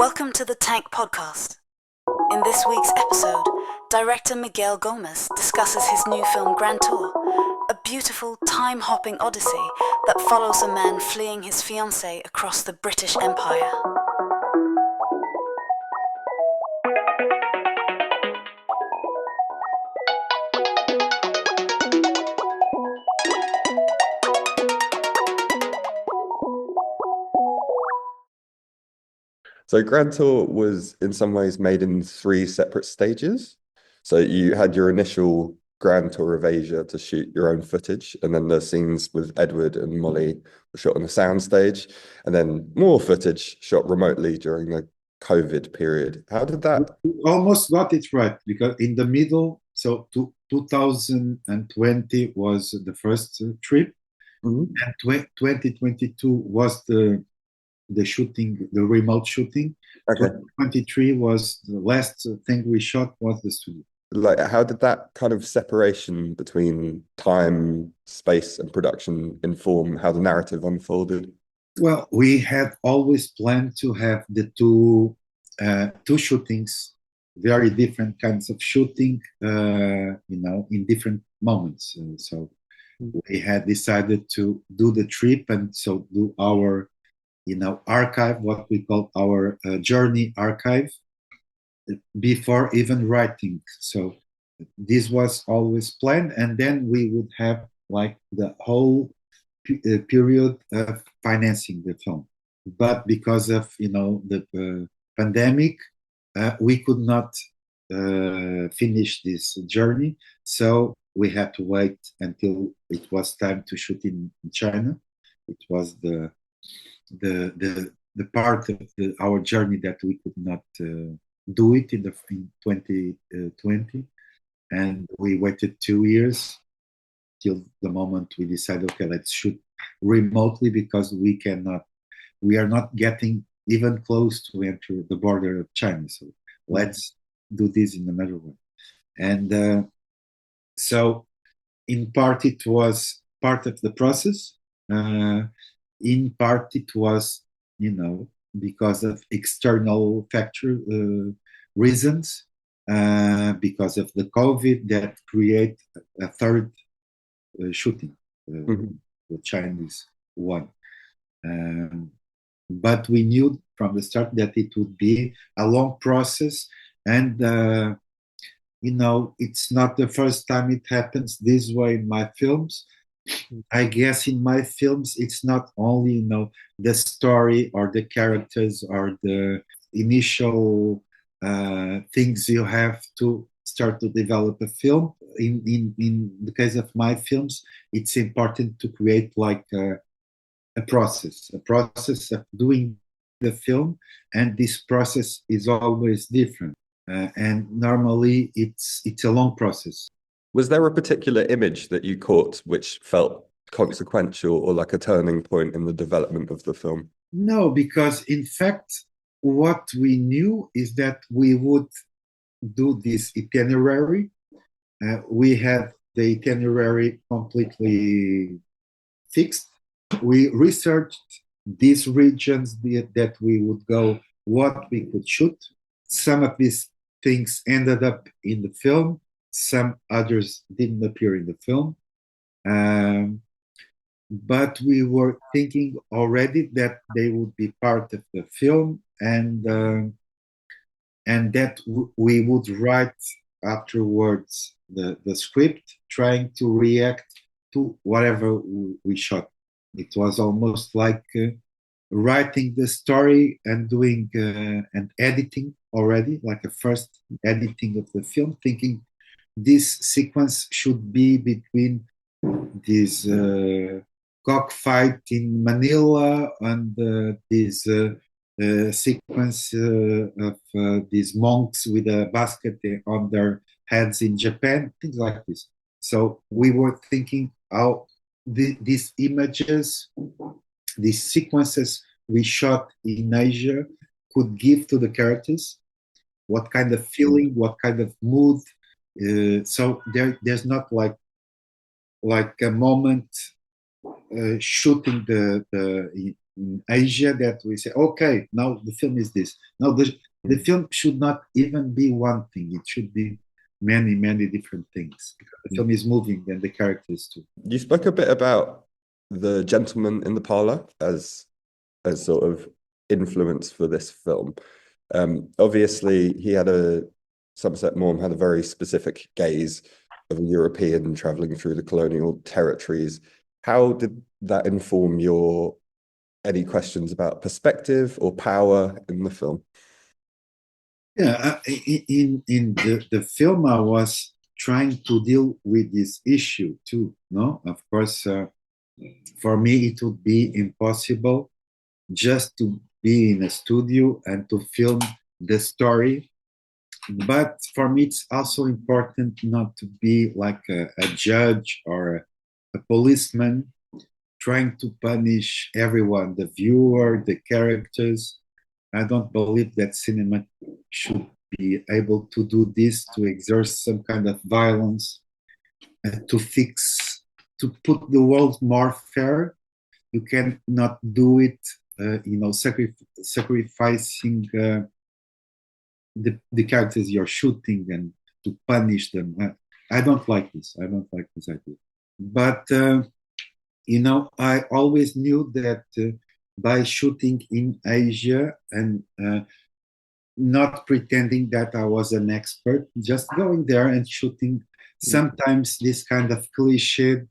Welcome to the Tank Podcast. In this week's episode, director Miguel Gomes discusses his new film Grand Tour, a beautiful time-hopping odyssey that follows a man fleeing his fiancée across the British Empire. So Grand Tour was in some ways made in three separate stages. So you had your initial Grand Tour of Asia to shoot your own footage, and then the scenes with Edward and Molly were shot on a soundstage, and then more footage shot remotely during the COVID period. How did that? Almost got it right because in the middle, 2020 was the first trip, Mhm. and 2022 was the shooting, the remote shooting. Okay. 2023 was the last thing we shot was the studio. Like, how did that kind of separation between time, space, and production inform how the narrative unfolded? Well, we had always planned to have the two shootings, very different kinds of shooting, in different moments. So we had decided to do the trip and so do our, archive, what we call our journey archive, before even writing. So this was always planned, and then we would have like the whole period of financing the film. But because of the pandemic, we could not finish this journey, so we had to wait until it was time to shoot in China. It was the part of our journey that we could not do it in 2020, and we waited 2 years till the moment we decided, okay, let's shoot remotely because we are not getting even close to enter the border of China. So let's do this in another way. And so in part it was part of the process. In part it was, because of external factor reasons, because of the COVID that create a third shooting, Mhm. the Chinese one. But we knew from the start that it would be a long process, and it's not the first time it happens this way in my films. I guess in my films, it's not only the story or the characters or the initial things you have to start to develop a film. In the case of my films, it's important to create like a process of doing the film, and this process is always different. And normally, it's a long process. Was there a particular image that you caught which felt consequential or like a turning point in the development of the film? No, because in fact, what we knew is that we would do this itinerary. We had the itinerary completely fixed. We researched these regions that we would go, what we could shoot. Some of these things ended up in the film, some others didn't appear in the film. But we were thinking already that they would be part of the film, and that we would write afterwards the script, trying to react to whatever we shot. It was almost like writing the story and doing and editing already, like a first editing of the film, thinking this sequence should be between this cockfight in Manila and this sequence of these monks with a basket on their heads in Japan, things like this. So we were thinking how these images, these sequences we shot in Asia could give to the characters, what kind of feeling, what kind of mood. So there's not like a moment shooting in Asia that we say, okay, now the film is this. Now the Mm. film should not even be one thing. It should be many, many different things because the film is moving and the characters too. You spoke a bit about the gentleman in the parlor as sort of influence for this film. Obviously, Somerset Maugham had a very specific gaze of a European traveling through the colonial territories. How did that inform your any questions about perspective or power in the film? Yeah, in the film, I was trying to deal with this issue too. No, of course, for me, it would be impossible just to be in a studio and to film the story. But for me, it's also important not to be like a judge or a policeman trying to punish everyone, the viewer, the characters. I don't believe that cinema should be able to do this, to exert some kind of violence, to fix, to put the world more fair. You cannot do it, sacrificing the characters you're shooting and to punish them. I don't like this. I don't like this idea. But I always knew that by shooting in Asia and not pretending that I was an expert, just going there and shooting sometimes this kind of cliche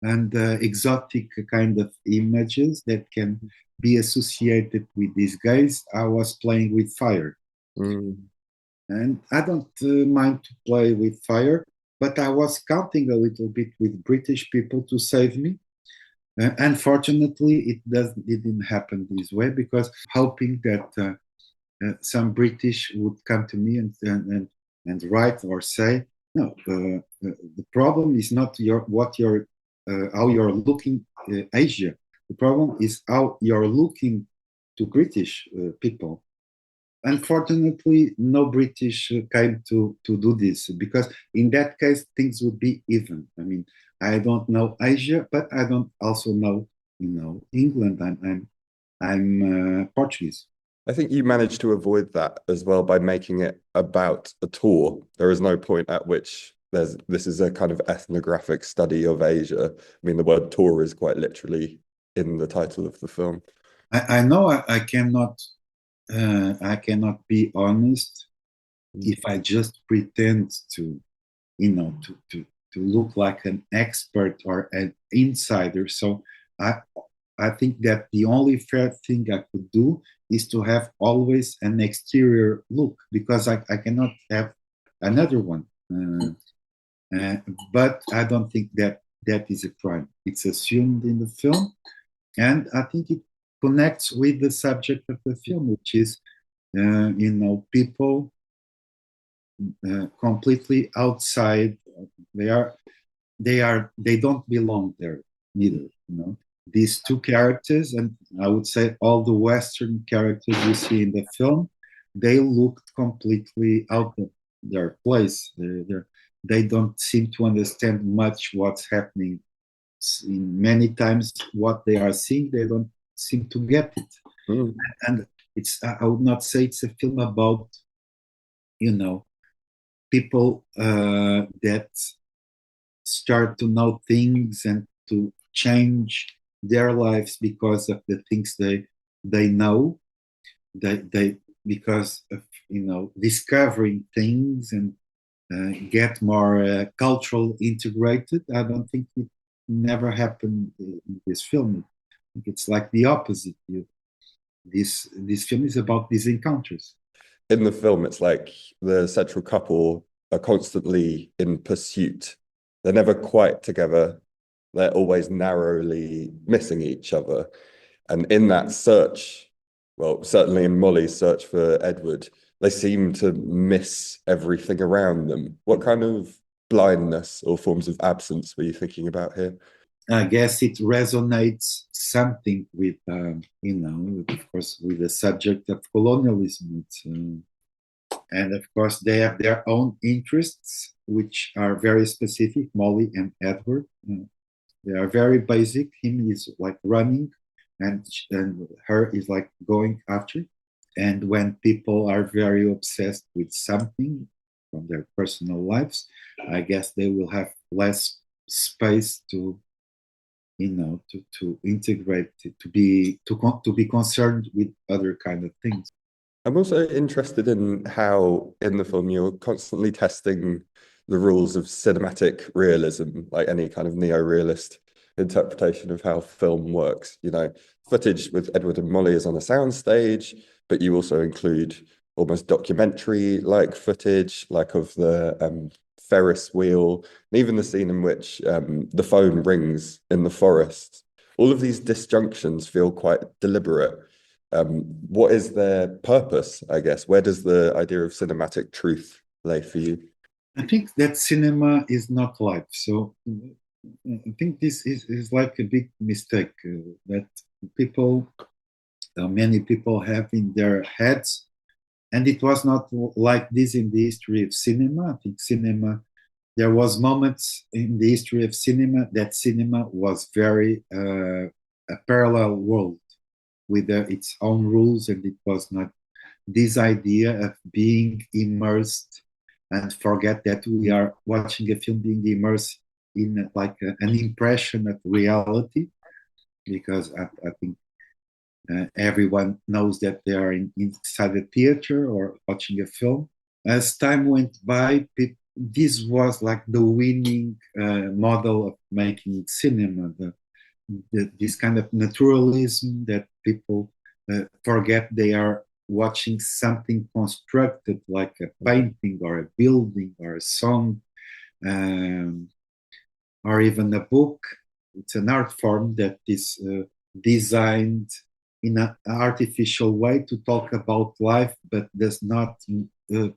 and exotic kind of images that can be associated with these guys. I was playing with fire. Mm. And I don't mind to play with fire, but I was counting a little bit with British people to save me. Unfortunately, didn't happen this way because hoping that some British would come to me and write or say, no, the problem is not how you're looking Asia. The problem is how you're looking to British people. Unfortunately, no British came to do this because in that case things would be even. I mean, I don't know Asia, but I don't also know England. I'm Portuguese. I think you managed to avoid that as well by making it about a tour. There is no point at which this is a kind of ethnographic study of Asia. I mean, the word tour is quite literally in the title of the film. I know I cannot be honest if I just pretend to look like an expert or an insider. So I I think that the only fair thing I could do is to have always an exterior look because I cannot have another one. Uh, but I don't think that that is a crime. It's assumed in the film, and I think it connects with the subject of the film, which is people completely outside. They are they don't belong there neither. These two characters, and I would say all the Western characters you see in the film, they looked completely out of their place. They don't seem to understand much what's happening. In many times, what they are seeing, they don't seem to get it. Mm. And I would not say it's a film about, people that start to know things and to change their lives because of the things they know. They because of discovering things and get more cultural integrated. I don't think it never happened in this film. I think it's like the opposite. This film is about these encounters. In the film, it's like the central couple are constantly in pursuit. They're never quite together. They're always narrowly missing each other. And in that search, well, certainly in Molly's search for Edward, they seem to miss everything around them. What kind of blindness or forms of absence were you thinking about here? I guess it resonates something with, of course, with the subject of colonialism. And of course, they have their own interests, which are very specific, Molly and Edward. They are very basic. Him is like running, and her is like going after. And when people are very obsessed with something from their personal lives, I guess they will have less space to, to integrate, to be concerned with other kind of things. I'm also interested in how in the film you're constantly testing the rules of cinematic realism, like any kind of neo-realist interpretation of how film works. You know, footage with Edward and Molly is on a soundstage, but you also include almost documentary-like footage, like of the Ferris wheel, and even the scene in which the phone rings in the forest. All of these disjunctions feel quite deliberate. What is their purpose, I guess? Where does the idea of cinematic truth lay for you? I think that cinema is not life. So I think this is like a big mistake that people, many people have in their heads. And it was not like this in the history of cinema. I think cinema, there was moments in the history of cinema that cinema was very a parallel world with its own rules, and it was not this idea of being immersed and forget that we are watching a film, being immersed in like an impression of reality, because I think everyone knows that they are inside a theater or watching a film. As time went by, this was like the winning model of making cinema, this kind of naturalism that people forget they are watching something constructed like a painting or a building or a song, um, or even a book. It's an art form that is designed in an artificial way to talk about life, but does not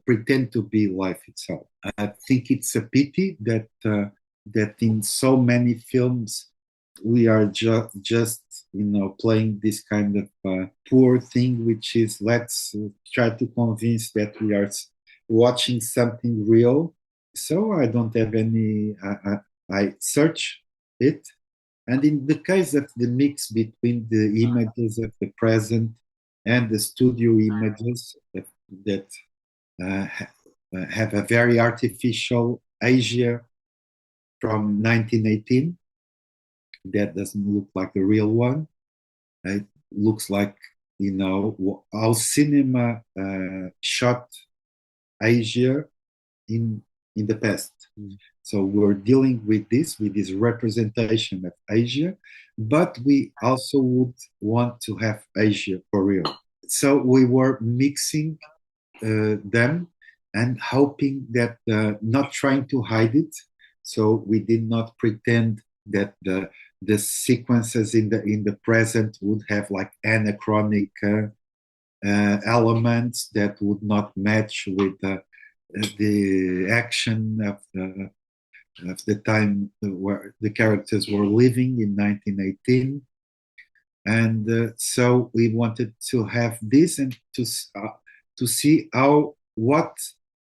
pretend to be life itself. I think it's a pity that that in so many films we are just playing this kind of poor thing, which is let's try to convince that we are watching something real. So I don't have any. I search it, and in the case of the mix between the images of the present and the studio images that uh, have a very artificial Asia from 1918 that doesn't look like the real one. It looks like how cinema shot Asia in the past. Mm. So we're dealing with this representation of Asia, but we also would want to have Asia for real. So we were mixing them and hoping that not trying to hide it. So we did not pretend that the sequences in the present would have like anachronic elements that would not match with the action of the time where the characters were living in 1918. And so we wanted to have this and to see what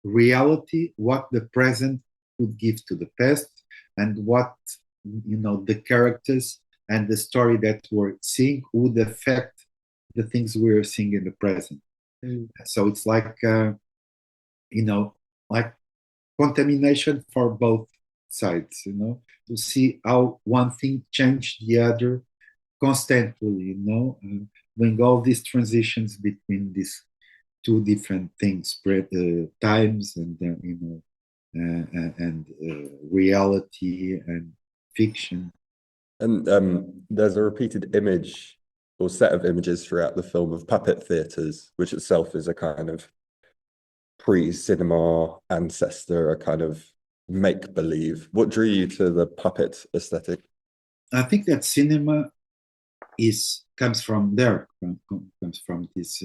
reality, what the present would give to the past, and what the characters and the story that we're seeing would affect the things we're seeing in the present. Mm. So it's like like contamination for both sides, to see how one thing changed the other constantly, doing all these transitions between these two different things, times and reality and fiction. And there's a repeated image or set of images throughout the film of puppet theatres, which itself is a kind of pre-cinema ancestor, a kind of make-believe. What drew you to the puppet aesthetic? I think that cinema comes from there, comes from this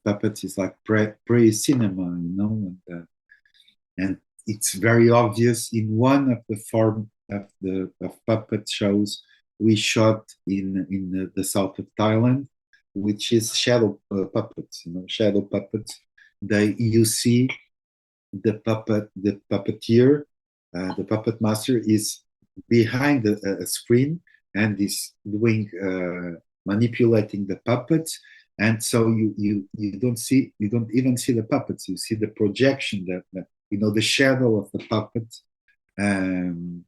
puppets is like pre-cinema, and it's very obvious in one of the form of puppet shows we shot in the south of Thailand, which is shadow puppets. Shadow puppets. You see the puppeteer, the puppet master is behind a screen and is doing manipulating the puppets, and so you don't even see the puppets. You see the projection that the shadow of the puppet um,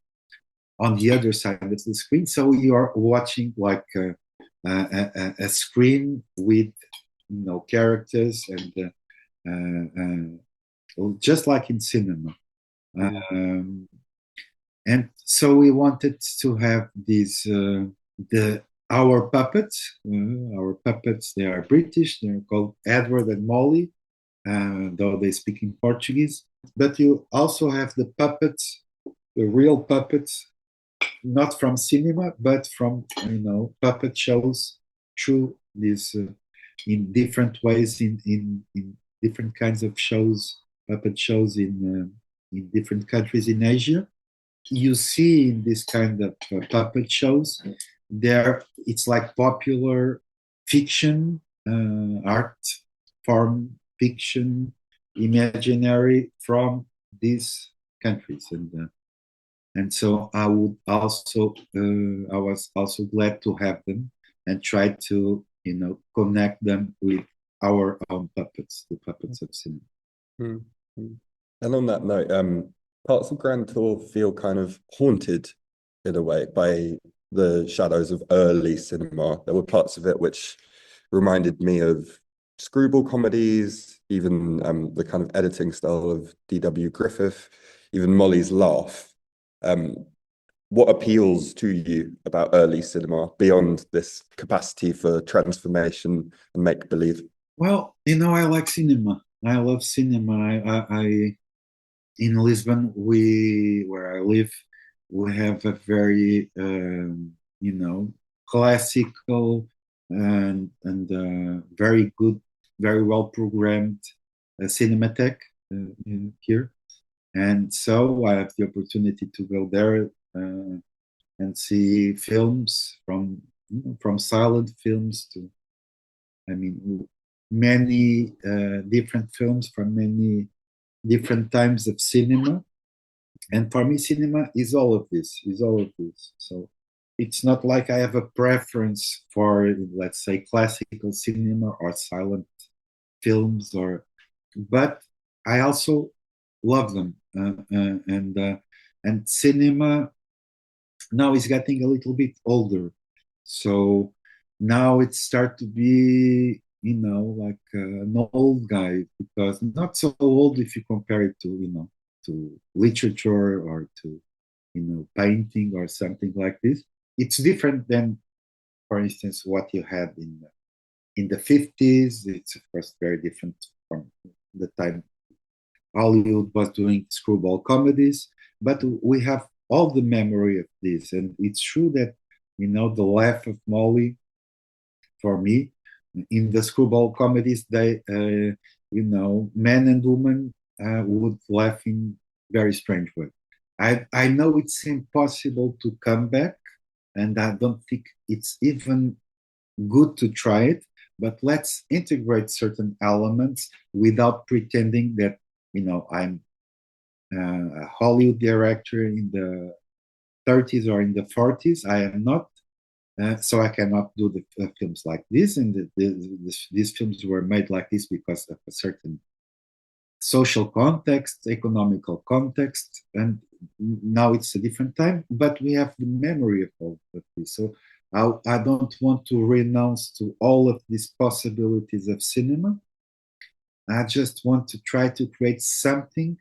on the other side of the screen. So you are watching like a screen with characters and just like in cinema. Um, and so we wanted to have these the our puppets. Our puppets, they are British. They're called Edward and Molly, though they speak in Portuguese. But you also have the puppets, the real puppets, not from cinema, but from puppet shows through this in different ways in different kinds of shows, puppet shows in different countries in Asia. You see in this kind of puppet shows, there it's like popular fiction, art form fiction, imaginary from these countries, and so I was also glad to have them and try to connect them with our own puppets, the puppets of cinema. Mm, mm. And on that note, parts of Grand Tour feel kind of haunted in a way by the shadows of early cinema. There were parts of it which reminded me of screwball comedies, even the kind of editing style of D.W. Griffith, even Molly's Laugh. What appeals to you about early cinema beyond this capacity for transformation and make believe? Well, I like cinema. I love cinema. I in Lisbon, where I live, we have a very classical and very good, very well programmed cinematheque here, and so I have the opportunity to go there and see films from silent films to, I mean, many different films from many different times of cinema. And for me, cinema is all of this, is all of this. So it's not like I have a preference for, let's say, classical cinema or silent films, but I also love them. And cinema now is getting a little bit older. So now it start to be, like an old guy, because not so old if you compare it to literature or to, painting or something like this. It's different than, for instance, what you had in the 50s. It's of course very different from the time Hollywood was doing screwball comedies, but we have all the memory of this. And it's true that, the laugh of Molly, for me, in the screwball comedies, they, men and women would laugh in very strange way. I know it's impossible to come back, and I don't think it's even good to try it, but let's integrate certain elements without pretending that, I'm a Hollywood director in the 30s or in the 40s. I am not. So I cannot do the films like this. And these films were made like this because of a certain social context, economical context, and now it's a different time. But we have the memory of all of this. So I don't want to renounce to all of these possibilities of cinema. I just want to try to create something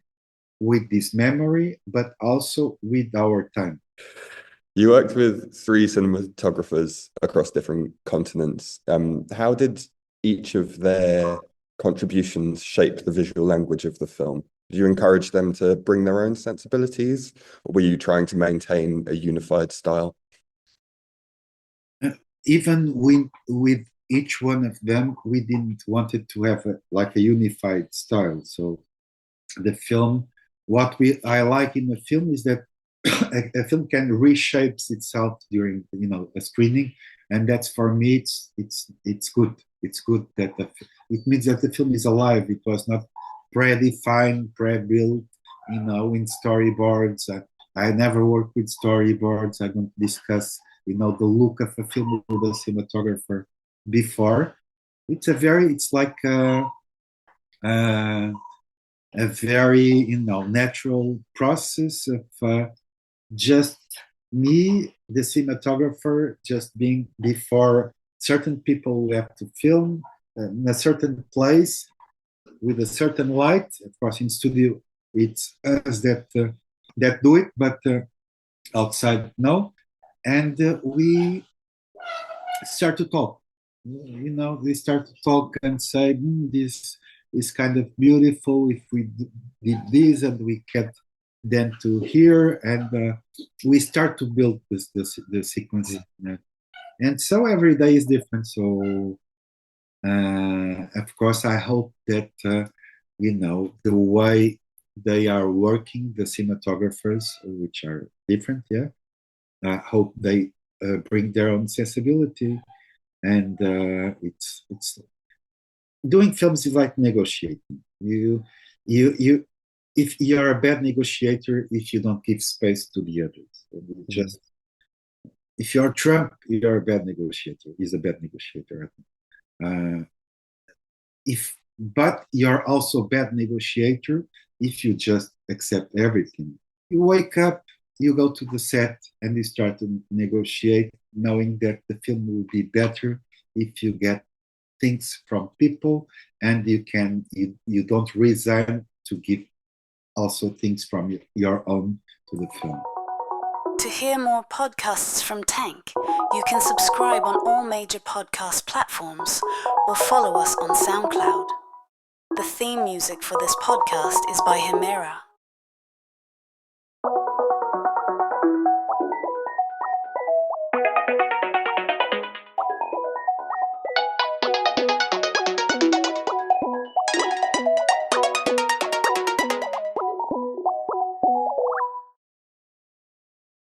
with this memory, but also with our time. You worked with three cinematographers across different continents. How did each of their contributions shape the visual language of the film? Did you encourage them to bring their own sensibilities, or were you trying to maintain a unified style? Even with each one of them, we didn't want it to have like a unified style. So the film, what I like in the film is that a film can reshape itself during a screening, and that's, for me, it's good. It's good that it means that the film is alive. It was not predefined, pre-built, in storyboards. I never work with storyboards. I don't discuss, the look of a film with a cinematographer before. It's like a very, natural process of just me, the cinematographer, just being before certain people who have to film in a certain place with a certain light. Of course, in studio, it's us that do it, but outside, no. And we start to talk. They start to talk and say, this is kind of beautiful if we did this and we get then to here, and we start to build the sequence. And so every day is different. So of course, I hope that the way they are working, the cinematographers, which are different, yeah. I hope they bring their own sensibility, and it's doing films is like negotiating. You if you're a bad negotiator if you don't give space to the others. Just if you're Trump, you're a bad negotiator. He's a bad negotiator. But you're also a bad negotiator if you just accept everything. You wake up, you go to the set, and you start to negotiate, knowing that the film will be better if you get things from people, and you don't resign to give also things from your own to the film. To hear more podcasts from Tank, you can subscribe on all major podcast platforms or follow us on SoundCloud. The theme music for this podcast is by Himera.